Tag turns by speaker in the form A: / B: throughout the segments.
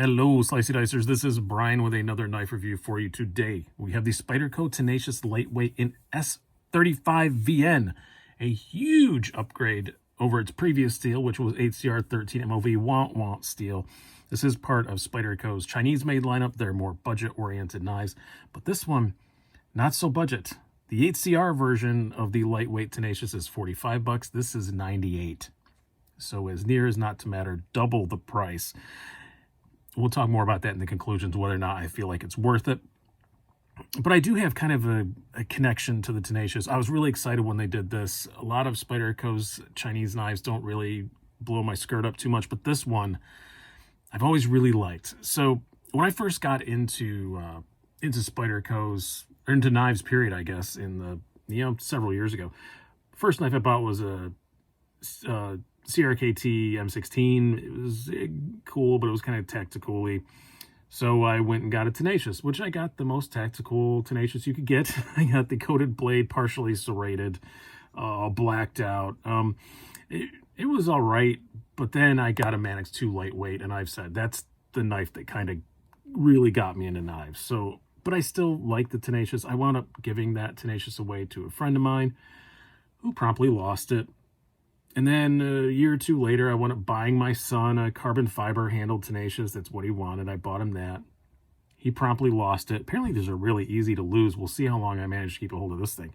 A: Hello, Slicey Dicers. This is Brian with another knife review for you today. We have the Spyderco Tenacious Lightweight in S35VN, a huge upgrade over its previous steel, which was HCR 13 MOV want steel. This is part of Spyderco's Chinese-made lineup. They're more budget-oriented knives, but this one, not so budget. The HCR version of the lightweight Tenacious is $45. This is $98. So as near as not to matter, double the price. We'll talk more about that in the conclusions, whether or not I feel like it's worth it. But I do have kind of a connection to the Tenacious. I was really excited when they did this. A lot of Spyderco's Chinese knives don't really blow my skirt up too much, but this one I've always really liked. So when I first got into Spyderco's, or into knives period, I guess, in the several years ago, first knife I bought was a CRKT M16. It was cool, but it was kind of tactical-y. So I went and got a Tenacious, which I got the most tactical Tenacious you could get. I got the coated blade, partially serrated, blacked out. It was all right, but then I got a Manix 2 lightweight, and I've said that's the knife that kind of really got me into knives. So, but I still like the Tenacious. I wound up giving that Tenacious away to a friend of mine who promptly lost it. And then a year or two later, I wound up buying my son a carbon fiber handled Tenacious. That's what he wanted. I bought him that. He promptly lost it. Apparently, these are really easy to lose. We'll see how long I manage to keep a hold of this thing.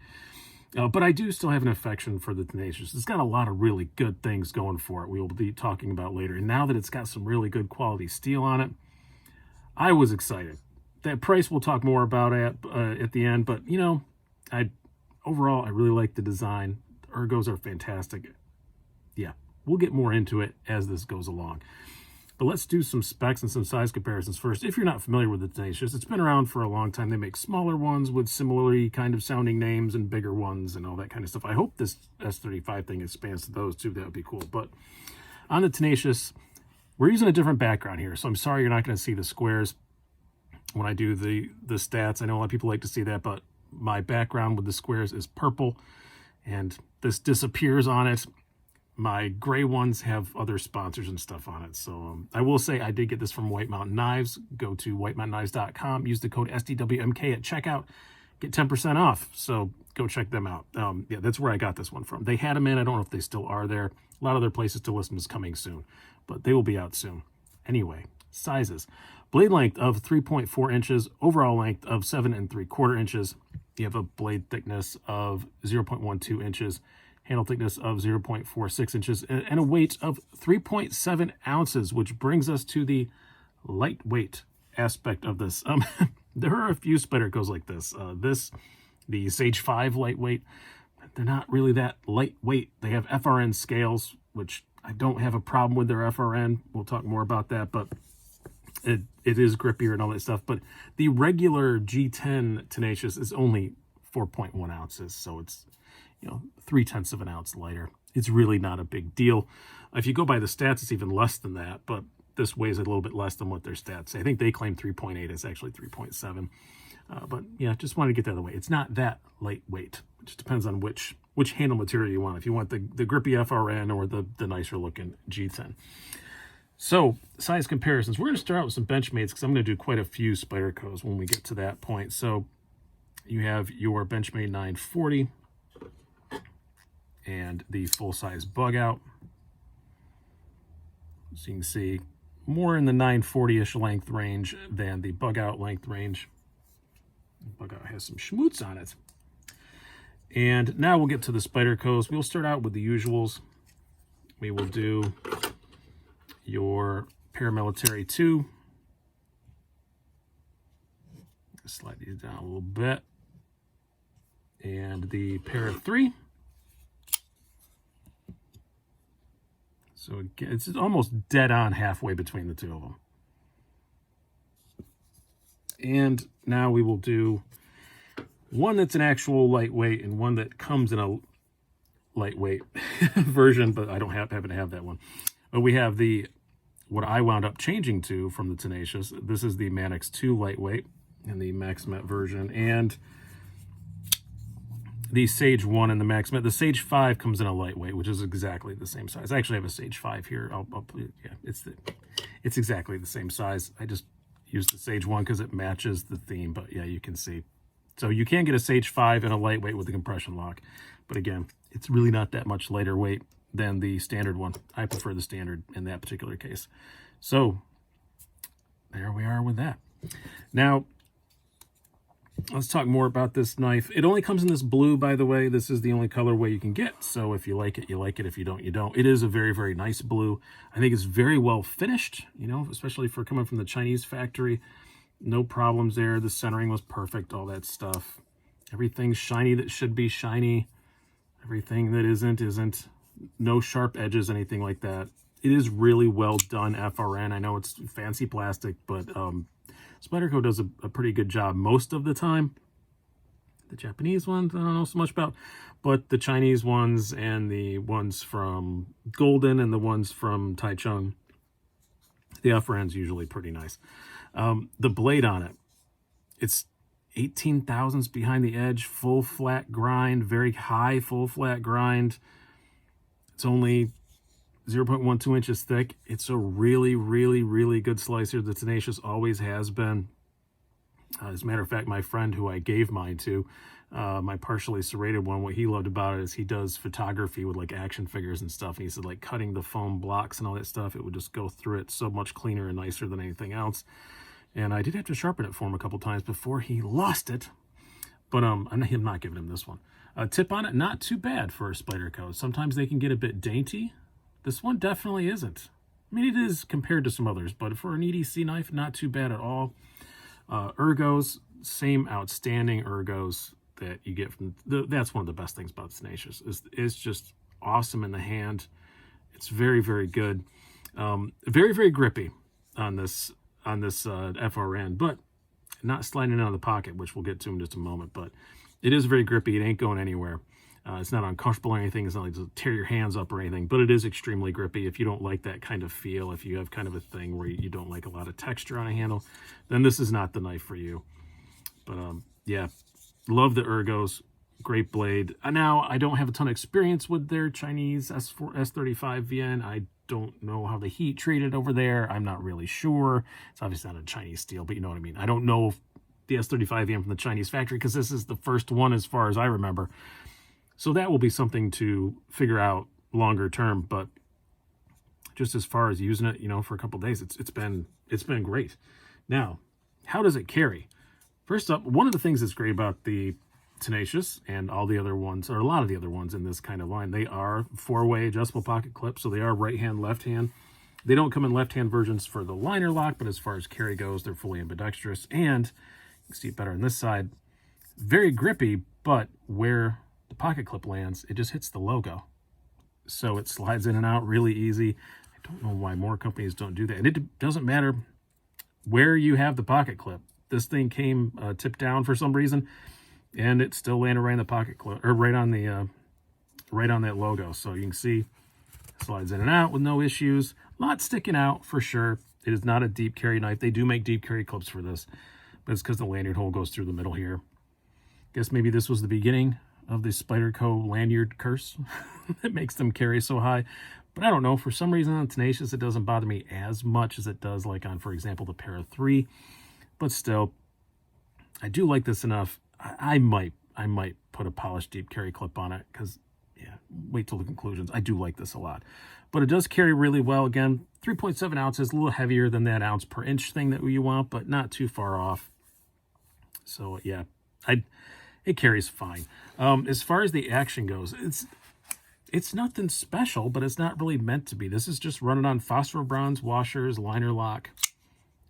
A: But I do still have an affection for the Tenacious. It's got a lot of really good things going for it. We will be talking about later. And now that it's got some really good quality steel on it, I was excited. That price we'll talk more about at the end. But, you know, overall, I really like the design. The ergos are fantastic. Yeah, we'll get more into it as this goes along. But let's do some specs and some size comparisons first. If you're not familiar with the Tenacious, it's been around for a long time. They make smaller ones with similarly kind of sounding names and bigger ones and all that kind of stuff. I hope this S35 thing expands to those too. That would be cool. But on the Tenacious, we're using a different background here. So I'm sorry you're not going to see the squares when I do the stats. I know a lot of people like to see that, but my background with the squares is purple, and this disappears on it. My gray ones have other sponsors and stuff on it. So I will say I did get this from White Mountain Knives. Go to whitemountainKnives.com. Use the code SDWMK at checkout. Get 10% off. So go check them out. Yeah, that's where I got this one from. They had them in. I don't know if they still are there. A lot of other places to list them is coming soon. But they will be out soon. Anyway, sizes. Blade length of 3.4 inches. Overall length of 7 3/4 inches. You have a blade thickness of 0.12 inches. Handle thickness of 0.46 inches, and a weight of 3.7 ounces, which brings us to the lightweight aspect of this. There are a few Spydercos like this. The Sage 5 lightweight, they're not really that lightweight. They have FRN scales, which I don't have a problem with their FRN. We'll talk more about that, but it is grippier and all that stuff. But the regular G10 Tenacious is only 4.1 ounces, so it's 0.3 of an ounce lighter. It's really not a big deal. If you go by the stats, it's even less than that, but this weighs a little bit less than what their stats say. I think they claim 3.8. It's actually 3.7. But yeah, just wanted to get that out of the way. It's not that lightweight. It just depends on which handle material you want. If you want the grippy FRN or the nicer looking G10. So size comparisons. We're going to start out with some Benchmates because I'm going to do quite a few Spydercos when we get to that point. So you have your Benchmade 940. And the full-size bug out. So you can see more in the 940-ish length range than the bug out length range. The bug out has some schmoots on it. And now we'll get to the Spydercos. We'll start out with the usuals. We will do your Paramilitary 2. Slide these down a little bit. And the Para 3. So it's almost dead on halfway between the two of them. And now we will do one that's an actual lightweight and one that comes in a lightweight version, but I don't happen to have that one. But we have what I wound up changing to from the Tenacious. This is the Manix 2 lightweight in the Maximet version. And the Sage 1 and the Maximum. The Sage 5 comes in a lightweight, which is exactly the same size. I actually have a Sage 5 here. Yeah, it's exactly the same size. I just use the Sage 1 because it matches the theme, but yeah, you can see. So you can get a Sage 5 in a lightweight with a compression lock, but again, it's really not that much lighter weight than the standard one. I prefer the standard in that particular case. So there we are with that. Now, let's talk more about this knife. It only comes in this blue, by the way. This is the only colorway you can get. So if you like it, you like it. If you don't, you don't. It is a very, very nice blue. I think it's very well finished, you know, especially for coming from the Chinese factory. No problems there. The centering was perfect, all that stuff. Everything's shiny that should be shiny. Everything that isn't. No sharp edges, anything like that. It is really well done FRN. I know it's fancy plastic, but Spyderco does a pretty good job most of the time. The Japanese ones, I don't know so much about, but the Chinese ones and the ones from Golden and the ones from Taichung, the FRN's usually pretty nice. The blade on it, it's 18 thousandths behind the edge, full flat grind, very high full flat grind. It's only 0.12 inches thick. It's a really, really, really good slicer. The Tenacious always has been. As a matter of fact, my friend who I gave mine to, my partially serrated one, what he loved about it is he does photography with like action figures and stuff. And he said like cutting the foam blocks and all that stuff, it would just go through it so much cleaner and nicer than anything else. And I did have to sharpen it for him a couple times before he lost it. But I'm not giving him this one. Tip on it, not too bad for a Spyderco. Sometimes they can get a bit dainty. This one definitely isn't. I mean, it is compared to some others, but for an EDC knife, not too bad at all. Ergos, same outstanding ergos that you get from that's one of the best things about the Tenacious. It's just awesome in the hand. It's very, very good. Very, very grippy on this FRN, but not sliding out of the pocket, which we'll get to in just a moment. But it is very grippy. It ain't going anywhere. It's not uncomfortable or anything. It's not like to tear your hands up or anything, but it is extremely grippy. If you don't like that kind of feel, if you have kind of a thing where you don't like a lot of texture on a handle, then this is not the knife for you. But yeah, love the ergos. Great blade. Now, I don't have a ton of experience with their Chinese S35VN. I don't know how the heat treated over there. I'm not really sure. It's obviously not a Chinese steel, but you know what I mean. I don't know the S35VN from the Chinese factory because this is the first one as far as I remember. So that will be something to figure out longer term, but just as far as using it, you know, for a couple of days, it's been great. Now, how does it carry? First up, one of the things that's great about the Tenacious and all the other ones, or a lot of the other ones in this kind of line, they are 4-way adjustable pocket clips, so they are right hand, left hand. They don't come in left hand versions for the liner lock, but as far as carry goes, they're fully ambidextrous, and you can see it better on this side. Very grippy, but where the pocket clip lands, it just hits the logo. So it slides in and out really easy. I don't know why more companies don't do that. And it doesn't matter where you have the pocket clip. This thing came tipped down for some reason, and it still landed right in the pocket clip, or right on that logo. So you can see it slides in and out with no issues. A lot sticking out for sure. It is not a deep carry knife. They do make deep carry clips for this, but it's because the lanyard hole goes through the middle here. Guess maybe this was the beginning of the Spyderco lanyard curse that makes them carry so high. But I don't know, for some reason on Tenacious it doesn't bother me as much as it does like on, for example, the Para 3. But still, I do like this enough. I might put a polished deep carry clip on it because, yeah, wait till the conclusions. I do like this a lot. But it does carry really well. Again, 3.7 ounces, a little heavier than that ounce per inch thing that you want, but not too far off. So yeah, it carries fine. As far as the action goes, it's nothing special, but it's not really meant to be. This is just running on phosphor bronze washers, liner lock.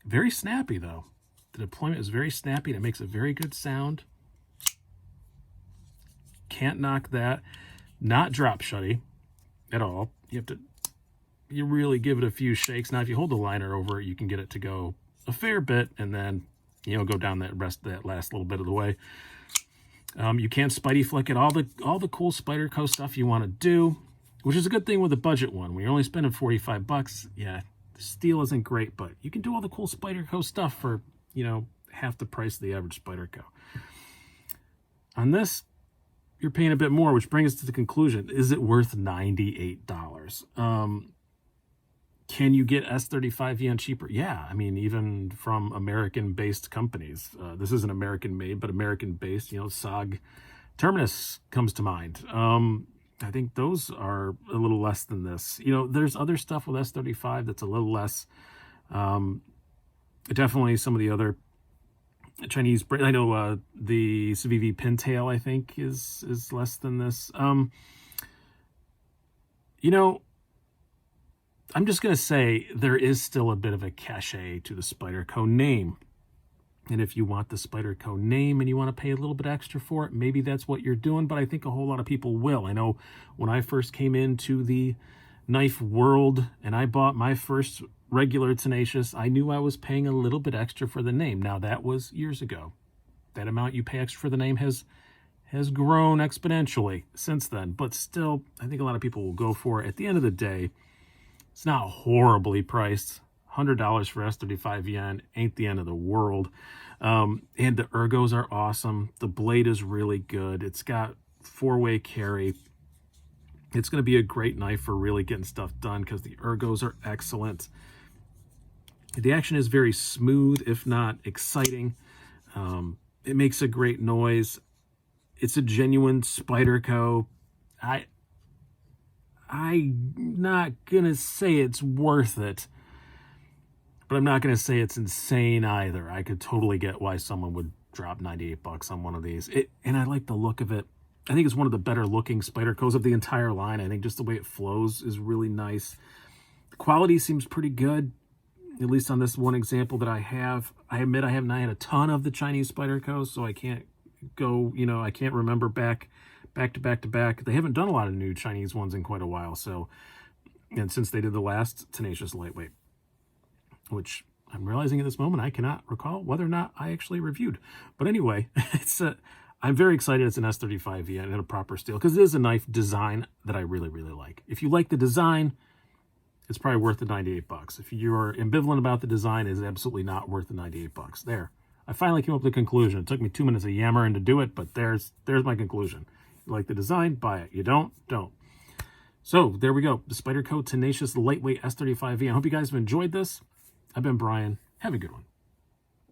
A: Very snappy though. The deployment is very snappy and it makes a very good sound. Can't knock that. Not drop shutty at all. You really give it a few shakes. Now if you hold the liner over it, you can get it to go a fair bit and then, you know, go down that last little bit of the way. You can Spidey flick it, all the cool Spyderco stuff you want to do, which is a good thing with a budget one. When you're only spending 45 bucks, yeah, the steel isn't great, but you can do all the cool Spyderco stuff for, you know, half the price of the average Spyderco. On this, you're paying a bit more, which brings us to the conclusion. Is it worth $98? Can you get S35VN cheaper? Yeah, I mean, even from American-based companies. This isn't American-made, but American-based. You know, SOG Terminus comes to mind. I think those are a little less than this. You know, there's other stuff with S35 that's a little less. Definitely some of the other Chinese brand. I know the CVV Pintail, I think, is less than this. You know, I'm just going to say there is still a bit of a cachet to the Spyderco name. And if you want the Spyderco name and you want to pay a little bit extra for it, maybe that's what you're doing, but I think a whole lot of people will. I know when I first came into the knife world and I bought my first regular Tenacious, I knew I was paying a little bit extra for the name. Now, that was years ago. That amount you pay extra for the name has grown exponentially since then, but still, I think a lot of people will go for it. At the end of the day, it's not horribly priced. $100 for S35VN ain't the end of the world. And the ergos are awesome. The blade is really good. It's got 4-way carry. It's going to be a great knife for really getting stuff done because the ergos are excellent. The action is very smooth, if not exciting. It makes a great noise. It's a genuine Spyderco. I'm not going to say it's worth it, but I'm not going to say it's insane either. I could totally get why someone would drop $98 on one of these. And I like the look of it. I think it's one of the better looking Spydercos of the entire line. I think just the way it flows is really nice. The quality seems pretty good, at least on this one example that I have. I admit I haven't had a ton of the Chinese Spydercos, so I can't go, you know, I can't remember back to back. They haven't done a lot of new Chinese ones in quite a while. So, and since they did the last Tenacious lightweight, which I'm realizing at this moment, I cannot recall whether or not I actually reviewed. But anyway, I'm very excited it's an S35VN and a proper steel because it is a knife design that I really, really like. If you like the design, it's probably worth the $98. If you're ambivalent about the design, it's absolutely not worth the $98. There. I finally came up with a conclusion. It took me 2 minutes of yammering to do it, but there's my conclusion. You like the design, buy it. You don't. So there we go. The Spyderco Tenacious Lightweight S35V. I hope you guys have enjoyed this. I've been Brian. Have a good one.